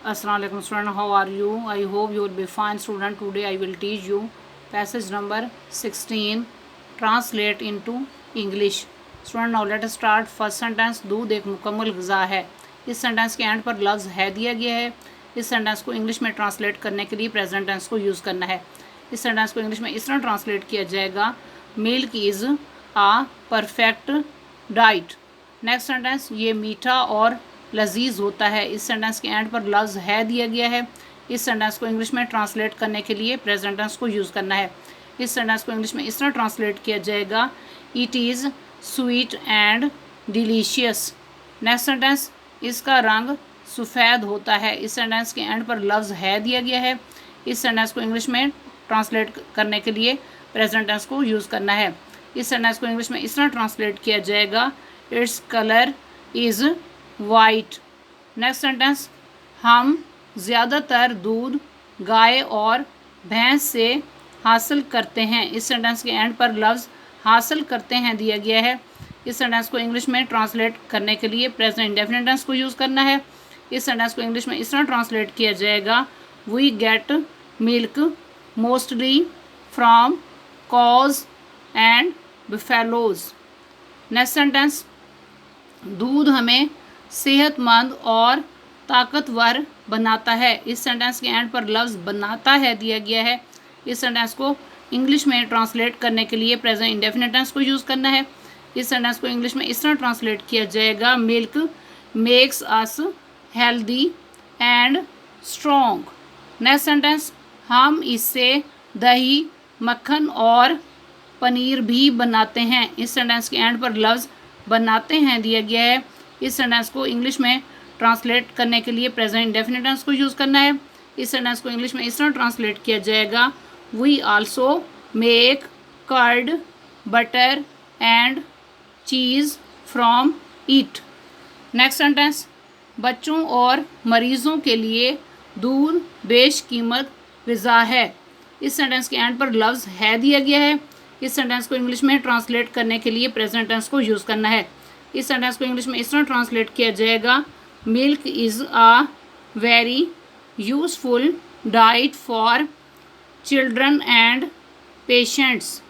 Assalamualaikum student, how are you? I hope you will be fine student. Today I will teach you passage number 16, translate into English. Student, now let us start. First sentence, दूध एक मुकम्मल ग़िज़ा है. इस sentence के and पर लफ्ज़ है दिया गया है. इस सेंटेंस को इंग्लिश में ट्रांसलेट करने के लिए प्रेजेंट टेंस को यूज़ करना है. इस सेंटेंस को इंग्लिश में इस तरह ट्रांसलेट किया जाएगा, milk is a perfect diet. Next sentence, ये मीठा और लजीज होता है. इस सेंटेंस के एंड पर लफ्ज़ है दिया गया है. इस सेंटेंस को इंग्लिश में ट्रांसलेट करने के लिए प्रेजेंट टेंस को यूज़ करना है. इस सेंटेंस को इंग्लिश में इस तरह ट्रांसलेट किया जाएगा, it is sweet and delicious. Next sentence, इसका रंग सफ़ेद होता है. इस सेंटेंस के एंड पर लफ्ज़ है दिया गया है. इस सेंटेंस को इंग्लिश में ट्रांसलेट करने के लिए प्रेजेंट टेंस को यूज़ करना है. इस सेंटेंस को इंग्लिश में इस तरह ट्रांसलेट किया जाएगा, its colour is white. Next sentence, हम ज़्यादातर दूध गाय और भैंस से हासिल करते हैं. इस सेंटेंस के एंड पर लफ्ज़ हासिल करते हैं दिया गया है. इस सेंटेंस को इंग्लिश में ट्रांसलेट करने के लिए प्रेजेंट इंडेफिनिट टेंस को यूज़ करना है. इस सेंटेंस को इंग्लिश में इस तरह ट्रांसलेट किया जाएगा, we get milk mostly from cows and buffaloes. Next sentence, दूध हमें सेहतमंद और ताकतवर बनाता है. इस सेंटेंस के एंड पर लफ्ज़ बनाता है दिया गया है. इस सेंटेंस को इंग्लिश में ट्रांसलेट करने के लिए प्रेजेंट इंडेफिनिट टेंस को यूज़ करना है. इस सेंटेंस को इंग्लिश में इस तरह ट्रांसलेट किया जाएगा, milk makes us healthy and strong. Next sentence, हम इससे दही, मक्खन और पनीर भी बनाते हैं. इस सेंटेंस के एंड पर लफ्ज़ बनाते हैं दिया गया है. इस सेंटेंस को इंग्लिश में ट्रांसलेट करने के लिए प्रेजेंट इंडेफिनिट टेंस को यूज़ करना है. इस सेंटेंस को इंग्लिश में इस तरह ट्रांसलेट किया जाएगा, we also make curd, butter and cheese from it. Next sentence, बच्चों और मरीज़ों के लिए दूध बेशकीमत ग़िज़ा है. इस सेंटेंस के एंड पर लफ्ज़ है दिया गया है. इस सेंटेंस को इंग्लिश में ट्रांसलेट करने के लिए प्रेजेंट टेंस को यूज़ करना है. इस सेंटेंस को इंग्लिश में इस तरह ट्रांसलेट किया जाएगा, milk is a very useful diet for children and patients.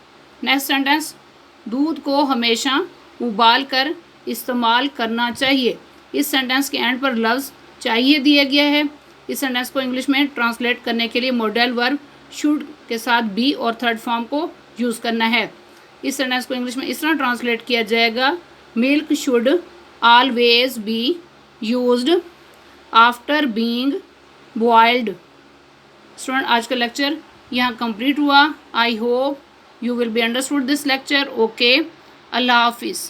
Next sentence, दूध को हमेशा उबाल कर इस्तेमाल करना चाहिए. इस सेंटेंस के एंड पर लफ्ज़ चाहिए दिया गया है. इस सेंटेंस को इंग्लिश में ट्रांसलेट करने के लिए मॉडल वर्ब शुड के साथ बी और थर्ड फॉर्म को यूज़ करना है. इस सेंटेंस को इंग्लिश में इस तरह ट्रांसलेट किया जाएगा, milk should always be used after being boiled. Student, आज का लेक्चर यहाँ कंप्लीट हुआ. I hope you will be understood this lecture. Okay, अल्लाह हाफिज़.